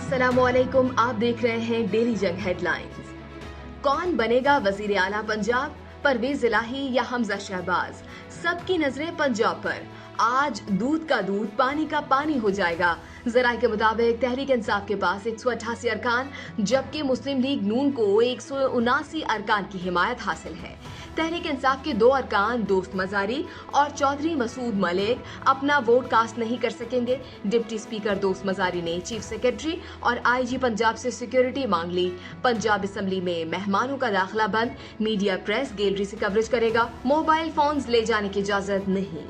अस्सलामुअलैकुम, आप देख रहे हैं डेली जंग हेडलाइंस। कौन बनेगा वजीर आला पंजाब? परवेज इलाही या हमजा शहबाज? सबकी नजरें पंजाब पर। आज दूध का दूध पानी का पानी हो जाएगा। जराये के मुताबिक तहरीक इंसाफ के पास 188 अरकान जबकि मुस्लिम लीग नून को 179 अरकान की हिमायत हासिल है। तहरीक इंसाफ के 2 अरकान दोस्त मजारी और चौधरी मसूद मलिक अपना वोट कास्ट नहीं कर सकेंगे। डिप्टी स्पीकर दोस्त मजारी ने चीफ सेक्रेटरी और आईजी पंजाब से सिक्योरिटी मांग ली। पंजाब असेंबली में मेहमानों का दाखिला बंद। मीडिया प्रेस गैलरी से कवरेज करेगा। मोबाइल फोन्स ले जाने की इजाजत नहीं।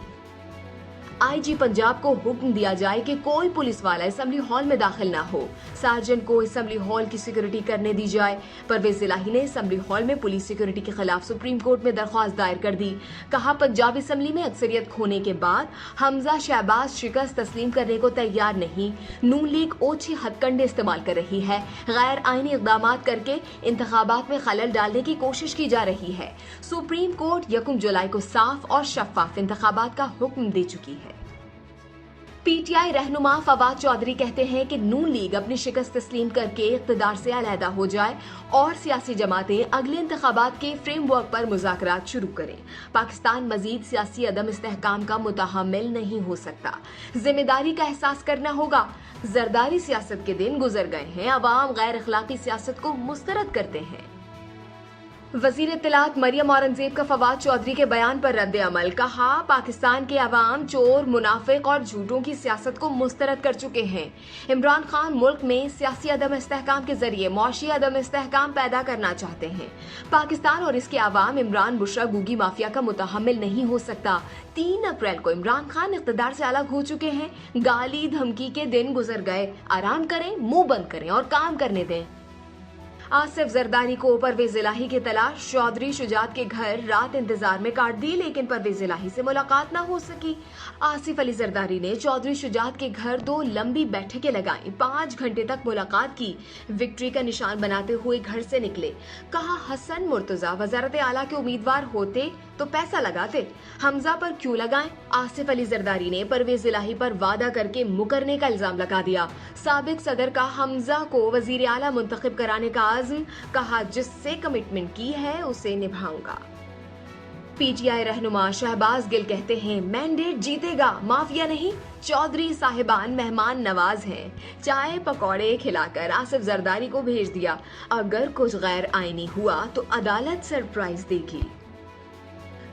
आईजी पंजाब को हुक्म दिया जाए कि कोई पुलिस वाला असेंबली हॉल में दाखिल ना हो। सार्जेंट को असेंबली हॉल की सिक्योरिटी करने दी जाए। परवेज इलाही ने असेंबली हॉल में पुलिस सिक्योरिटी के खिलाफ सुप्रीम कोर्ट में दरख्वास्त दायर कर दी। कहा, पंजाब असेंबली में अक्सरियत खोने के बाद हमजा शहबाज शिकस्त तस्लीम करने को तैयार नहीं। नून लीग ओछी हथकंडे इस्तेमाल कर रही है। गैर आईनी इकदाम करके इंतखाबात में खलल डालने की कोशिश की जा रही है। सुप्रीम कोर्ट 1 जुलाई को साफ और शफाफ इंतखाबात का हुक्म दे चुकी है। पीटीआई रहनुमा फवाद चौधरी कहते हैं कि नून लीग अपनी शिकस्त तस्लीम करके इक़्तिदार से अलहदा हो जाए और सियासी जमातें अगले इंतखाबात के फ्रेमवर्क पर मुज़ाकरात शुरू करें। पाकिस्तान मजीद सियासी अदम इस्तेहकाम का मुतहम्मिल नहीं हो सकता। जिम्मेदारी का एहसास करना होगा। जरदारी सियासत के दिन गुजर गए हैं। अवाम गैर अखलाकी सियासत को मुस्तरद करते हैं। वजीर इत्तलात मरियम औरंगजेब का फवाद चौधरी के बयान पर रद्द अमल। कहा, पाकिस्तान के अवाम चोर, मुनाफिक और झूठों की सियासत को मुस्तरद कर चुके हैं। इमरान खान मुल्क में सियासी अदम इस्तेहकाम के जरिए मौशी अदम इस्तेहकाम पैदा करना चाहते हैं। पाकिस्तान और इसके अवाम इमरान बुशरा गूगी माफिया का मुतहम्मिल नहीं हो सकता। 3 अप्रैल को इमरान खान इक़्तिदार से अलग हो चुके हैं। गाली धमकी के दिन गुजर गए। आराम करें, मुंह बंद करें और काम करने दें। आसिफ जरदारी को परवेज इलाही की तलाश। चौधरी शुजात के घर रात इंतजार में काट दी लेकिन परवेज इलाही से मुलाकात ना हो सकी। आसिफ अली जरदारी ने चौधरी शुजात के घर 2 लंबी बैठकें लगाई। 5 घंटे तक मुलाकात की। विक्ट्री का निशान बनाते हुए घर से निकले। कहा, हसन मुर्तजा वजारत आला के उम्मीदवार होते तो पैसा लगाते, हमजा पर क्यों लगाएं? आसिफ अली जरदारी ने परवेज इलाही पर वादा करके मुकरने का इल्जाम लगा दिया। साबिक सदर का हमजा को वजीर आला मुंतखब कराने का आज़म। कहा, जिससे कमिटमेंट की है उसे निभाऊंगा। पीटीआई रहनुमा शहबाज गिल कहते हैं, मैंडेट जीतेगा, माफिया नहीं। चौधरी साहिबान मेहमान नवाज हैं। चाय पकौड़े खिलाकर आसिफ जरदारी को भेज दिया। अगर कुछ गैर आईनी हुआ तो अदालत सरप्राइज देगी।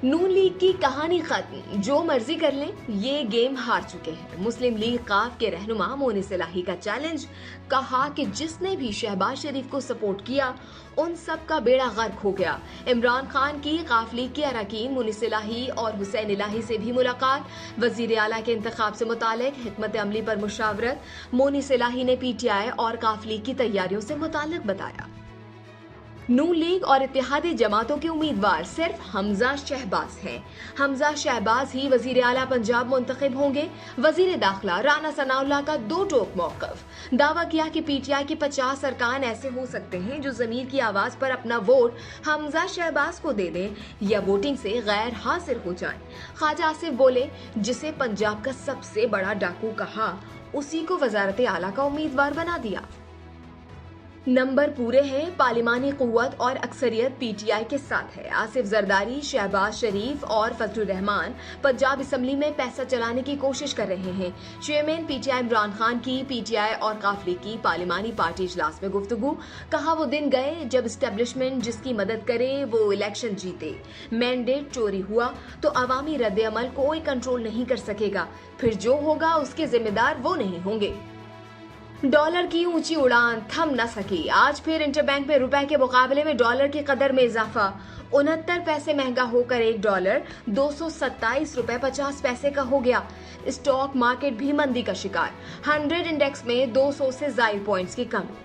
नून लीग की कहानी खत्म, जो मर्जी कर लें, ये गेम हार चुके हैं। मुस्लिम लीग काफ के रहनुमा मोनिस इलाही का चैलेंज। कहा कि जिसने भी शहबाज शरीफ को सपोर्ट किया उन सब का बेड़ा गर्क हो गया। इमरान खान की काफ लीग के अरकान मोनिस इलाही और हुसैन इलाही से भी मुलाकात। वजीर आला के इंतखाब से मुतालिक हिकमत अमली पर मुशावरत। मोनिस इलाही ने पीटीआई और काफ लीग की तैयारियों से मुतालिक बताया। नून लीग और इत्तेहादी जमातों के उम्मीदवार सिर्फ हमजा शहबाज हैं। हमजा शहबाज ही वजीर आला पंजाब मुंतखब होंगे। वजीर दाखिला राना सनाउल्लाह का 2 टोक मौक़िफ। दावा किया कि पीटीआई के 50 अरकान ऐसे हो सकते हैं जो जमीर की आवाज पर अपना वोट हमजा शहबाज को दे दें या वोटिंग से गैर हासिल हो जाएं। ख्वाजा आसिफ बोले, जिसे पंजाब का सबसे बड़ा डाकू कहा उसी को वजारत आला का उम्मीदवार बना दिया। नंबर पूरे हैं। पार्लिमानी कुव्वत और अक्सरियत पीटीआई के साथ है। आसिफ जरदारी, शहबाज शरीफ और फजलुर रहमान पंजाब असेंबली में पैसा चलाने की कोशिश कर रहे हैं। चेयरमैन पीटीआई इमरान खान की पीटीआई और काफ लीग की पार्लिमानी पार्टी इजलास में गुफ्तगू। कहा, वो दिन गए जब एस्टेब्लिशमेंट जिसकी मदद करे वो इलेक्शन जीते। मैंडेट चोरी हुआ तो अवामी रद्द-ए-अमल कोई कंट्रोल नहीं कर सकेगा। फिर जो होगा उसके जिम्मेदार वो नहीं होंगे। डॉलर की ऊंची उड़ान थम न सकी। आज फिर इंटरबैंक में रुपए के मुकाबले में डॉलर की कदर में इजाफा। 69 पैसे महंगा होकर $1 227 रुपए 50 पैसे का हो गया। स्टॉक मार्केट भी मंदी का शिकार। 100 इंडेक्स में 200 से ज़ायद पॉइंट्स की कमी।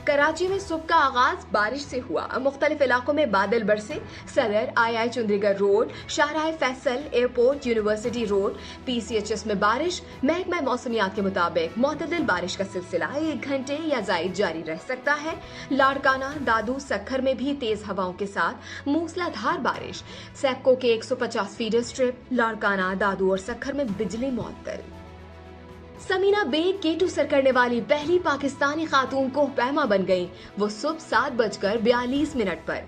कराची में सुबह का आगाज बारिश से हुआ। मुख्तलिफ इलाकों में बादल बरसे। Saddar, I Chundrigar road, Shahrah Faisal, airport, university road, PCHS में बारिश। महकमा मौसमियात के मुताबिक मुतदिल बारिश का सिलसिला 1 घंटे या जायद जारी रह सकता है। लाड़काना, दादू, सक्खर में भी तेज हवाओं के साथ मूसलाधार बारिश। सैपको के 150 फीडर स्ट्रिप, लाड़काना, दादू और सक्खर में बिजली मुअत्तल। समीना बेग केटू सर करने वाली पहली पाकिस्तानी खातून कोह पैमा बन गईं। वो सुबह 7:42 पर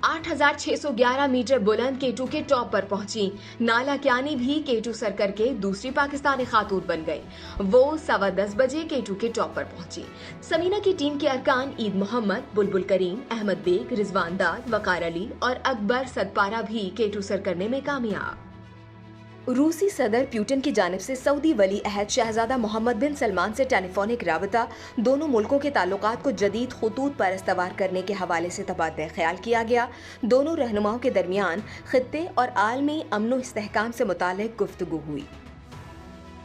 8,611 मीटर बुलंद केटू के टॉप पर पहुंची। नाला क्यानी भी केटू सर करके दूसरी पाकिस्तानी खातून बन गई। वो 10:15 बजे केटू के टॉप पर पहुंची। समीना की टीम के अरकान ईद मोहम्मद, बुलबुल करीम, अहमद बेग, रिजवान दाद, वकार अली और अकबर सदपारा भी केटू सर करने में कामयाब। रूसी सदर प्यूटन की जानिब से सऊदी वली अहद शहजादा मोहम्मद बिन सलमान से टेलीफोनिक राबता दोनों मुल्कों के ताल्लुकात को जदीद खतूत पर इस्तवार करने के हवाले से तबादला ख्याल किया गया। दोनों रहनुमाओं के दरमियान खित्ते और आलमी अमन इस्तेहकाम से मुताल्लिक गुफ्तगू हुई।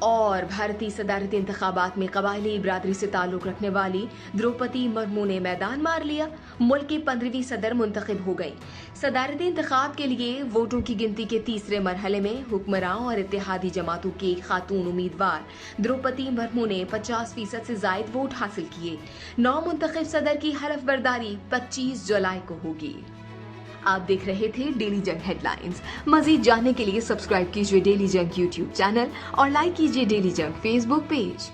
और भारतीय सदारती इंतखाबात में कबायली बरादरी से ताल्लुक रखने वाली द्रौपदी मुर्मू ने मैदान मार लिया। मुल्क की 15वीं सदर मुंतखब हो गई। सदारती इंतखाब के लिए वोटों की गिनती के तीसरे मरहले में हुक्मरान और इत्तेहादी जमातों की खातून उम्मीदवार द्रौपदी मुर्मू ने 50% से जायद वोट हासिल किए। नौ मुंतखब सदर की हलफ बर्दारी 25 जुलाई को होगी। आप देख रहे थे डेली जंग हेडलाइंस। मजीद जानने के लिए सब्सक्राइब कीजिए डेली जंग यूट्यूब चैनल और लाइक कीजिए डेली जंग फेसबुक पेज।